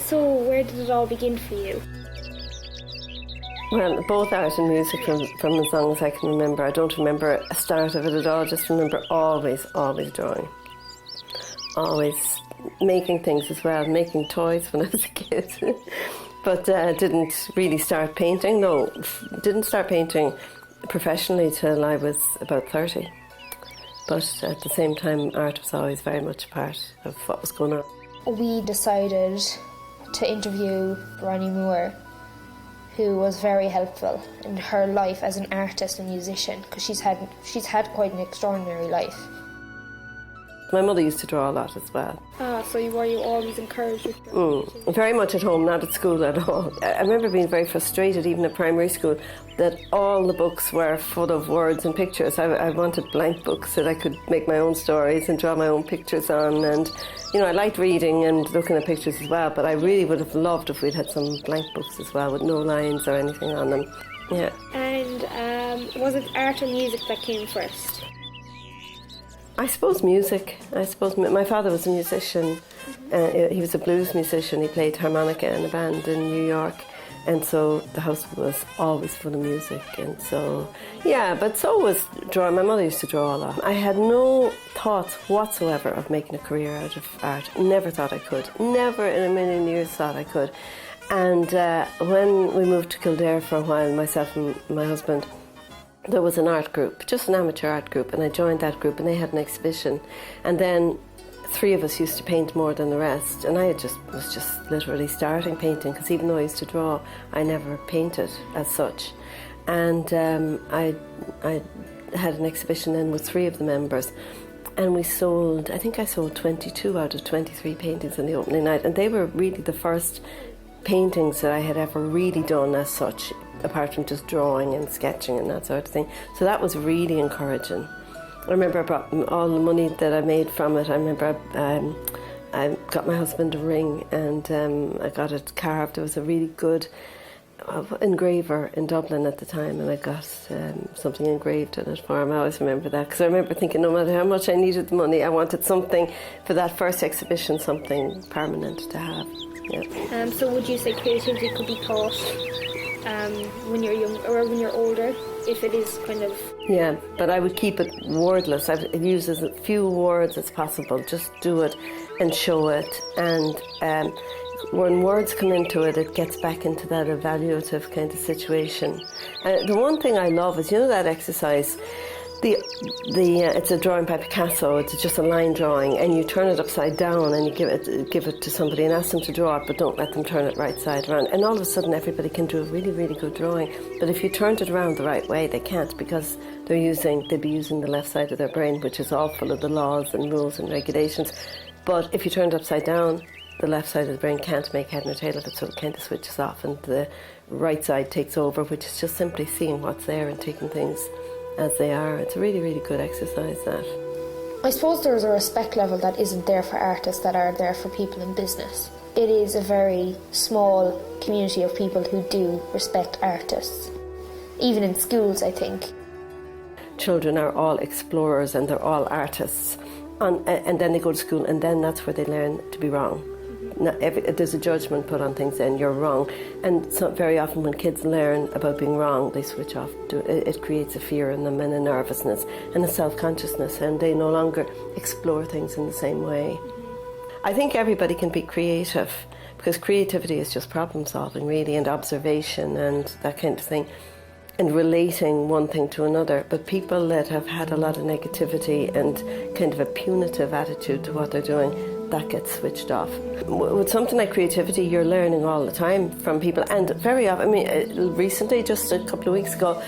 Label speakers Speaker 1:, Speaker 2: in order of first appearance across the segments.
Speaker 1: So where did it all begin for you?
Speaker 2: Well, both art and music from as long as I can remember. I don't remember a start of it at all, just remember always drawing. Always making things as well, making toys when I was a kid. But didn't really start painting. No, didn't start painting professionally till I was about 30. But at the same time, art was always very much a part of what was going on.
Speaker 1: We decided to interview Ronnie Moore, who was very helpful in her life as an artist and musician, because she's had quite an extraordinary life.
Speaker 2: My mother used to draw a lot as well.
Speaker 1: So were you always encouraged with your
Speaker 2: Very much at home, not at school at all. I remember being very frustrated, even at primary school, that all the books were full of words and pictures. I wanted blank books that I could make my own stories and draw my own pictures on. And, I liked reading and looking at pictures as well, but I really would have loved if we'd had some blank books as well with no lines or anything on them. Yeah.
Speaker 1: And was it art or music that came first?
Speaker 2: I suppose music. My father was a musician. He was a blues musician. He played harmonica in a band in New York, and so the house was always full of music. And so, yeah, but so was drawing. My mother used to draw a lot. I had no thought whatsoever of making a career out of art. Never thought I could. Never in a million years thought I could. And when we moved to Kildare for a while, myself and my husband, there was an art group, just an amateur art group, and I joined that group, and they had an exhibition. And then 3 of us used to paint more than the rest, and I was just literally starting painting, because even though I used to draw, I never painted as such. And I had an exhibition then with 3 of the members, and I think I sold 22 out of 23 paintings on the opening night, and they were really the first paintings that I had ever really done as such, apart from just drawing and sketching and that sort of thing. So that was really encouraging. I remember I brought all the money that I made from it. I remember I got my husband a ring, and I got it carved. There was a really good engraver in Dublin at the time, and I got something engraved in it for him. I always remember that, because I remember thinking no matter how much I needed the money, I wanted something for that first exhibition, something permanent to have. Yeah.
Speaker 1: So would you say creativity could be taught when you're young or when you're older, if it is kind of...
Speaker 2: Yeah, but I would keep it wordless. I would use as few words as possible. Just do it and show it. And when words come into it, it gets back into that evaluative kind of situation. The one thing I love is, that exercise, it's a drawing by Picasso. It's just a line drawing, and you turn it upside down and you give it to somebody and ask them to draw it, but don't let them turn it right side around. And all of a sudden everybody can do a really, really good drawing. But if you turned it around the right way, they can't, because they'd be using the left side of their brain, which is all full of the laws and rules and regulations. But if you turn it upside down, the left side of the brain can't make head nor tail of it, so it kind of switches off, and the right side takes over, which is just simply seeing what's there and taking things as they are. It's a really, really good exercise, that.
Speaker 1: I suppose there's a respect level that isn't there for artists that are there for people in business. It is a very small community of people who do respect artists. Even in schools, I think.
Speaker 2: Children are all explorers and they're all artists. And then they go to school, and then that's where they learn to be wrong. There's a judgment put on things, and you're wrong. And so very often when kids learn about being wrong, they switch off. It creates a fear in them and a nervousness and a self-consciousness, and they no longer explore things in the same way. I think everybody can be creative, because creativity is just problem solving, really, and observation and that kind of thing, and relating one thing to another. But people that have had a lot of negativity and kind of a punitive attitude to what they're doing, that gets switched off. With something like creativity, you're learning all the time from people, and very often, recently, just a couple of weeks ago,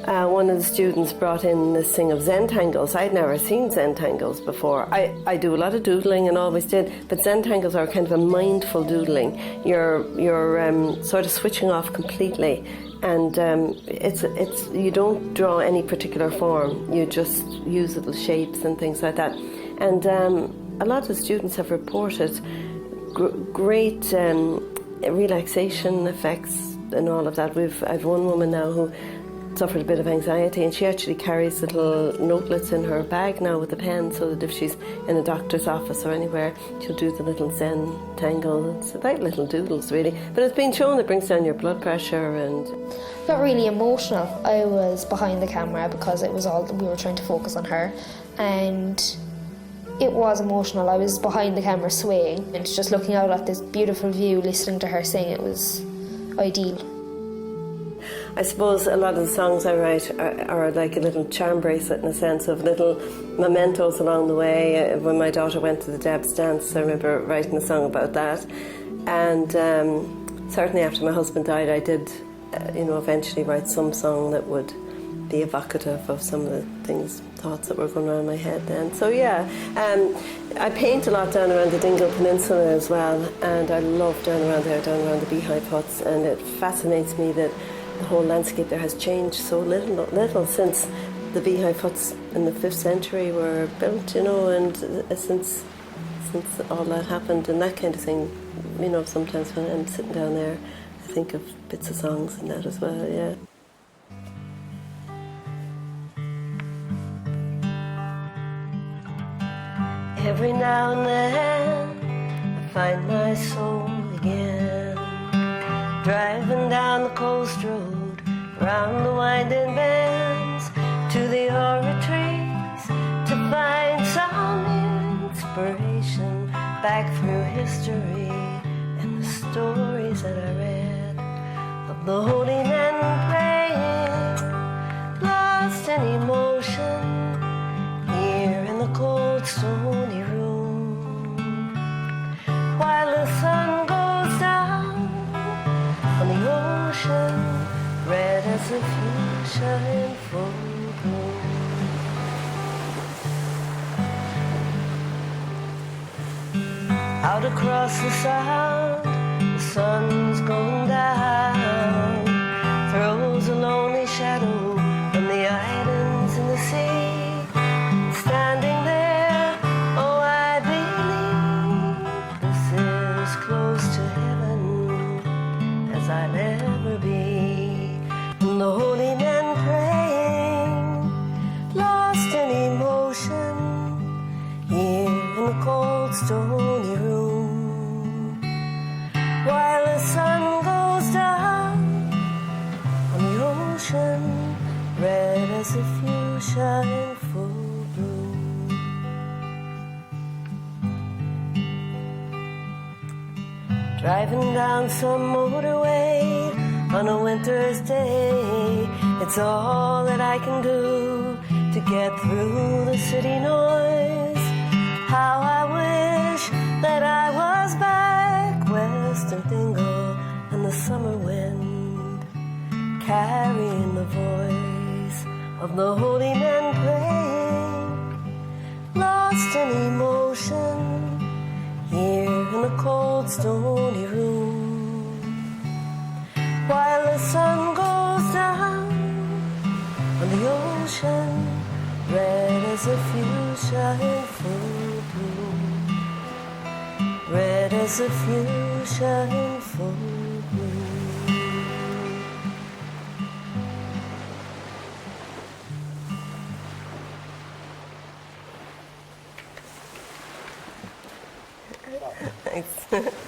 Speaker 2: one of the students brought in this thing of Zentangles. I'd never seen Zentangles before. I do a lot of doodling and always did, but Zentangles are kind of a mindful doodling. You're sort of switching off completely, and it's you don't draw any particular form. You just use little shapes and things like that. And a lot of the students have reported great relaxation effects and all of that. I've one woman now who suffered a bit of anxiety, and she actually carries little notelets in her bag now with a pen, so that if she's in a doctor's office or anywhere, she'll do the little Zen tangle. It's like little doodles, really. But it's been shown it brings down your blood pressure. And
Speaker 1: got really emotional. I was behind the camera because it was all we were trying to focus on her, and it was emotional. I was behind the camera swaying and just looking out at this beautiful view, listening to her sing. It was ideal.
Speaker 2: I suppose a lot of the songs I write are like a little charm bracelet, in a sense, of little mementos along the way. When my daughter went to the Deb's dance, I remember writing a song about that. And certainly after my husband died, I did, eventually write some song that would be evocative of some of the thoughts that were going on in my head then. So yeah, I paint a lot down around the Dingle Peninsula as well, and I love down around the beehive huts, and it fascinates me that the whole landscape there has changed so little since the beehive huts in the 5th century were built, and since all that happened and that kind of thing. Sometimes when I'm sitting down there, I think of bits of songs and that as well, yeah. Every now and then I find my soul again, driving down the coast road, around the winding bends, to the oratories, to find some inspiration back through history and the stories that I read of the holy men praying, lost in emotion, here in the cold stony room, while the sun goes down on the ocean, red as a fuchsia in full bloom. Out across the sound, the sun's going down, throws a lonely shadow on the islands in the sea. Standing there, oh, I believe this is close to heaven as I'll ever be. And the holy men praying, lost in emotion, here in the cold stony room, while the sun goes down on the ocean, red as a fuchsia in full bloom. Driving down some motorway on a winter's day, it's all that I can do to get through the city noise. How I wish that I was back west of Dingle and the summer wind, carrying the voice of the holy men praying, lost in emotion, here in the cold stony room, while the sun goes down on the ocean, red as a fuchsia in full bloom, red as a fuchsia in full bloom. Thanks.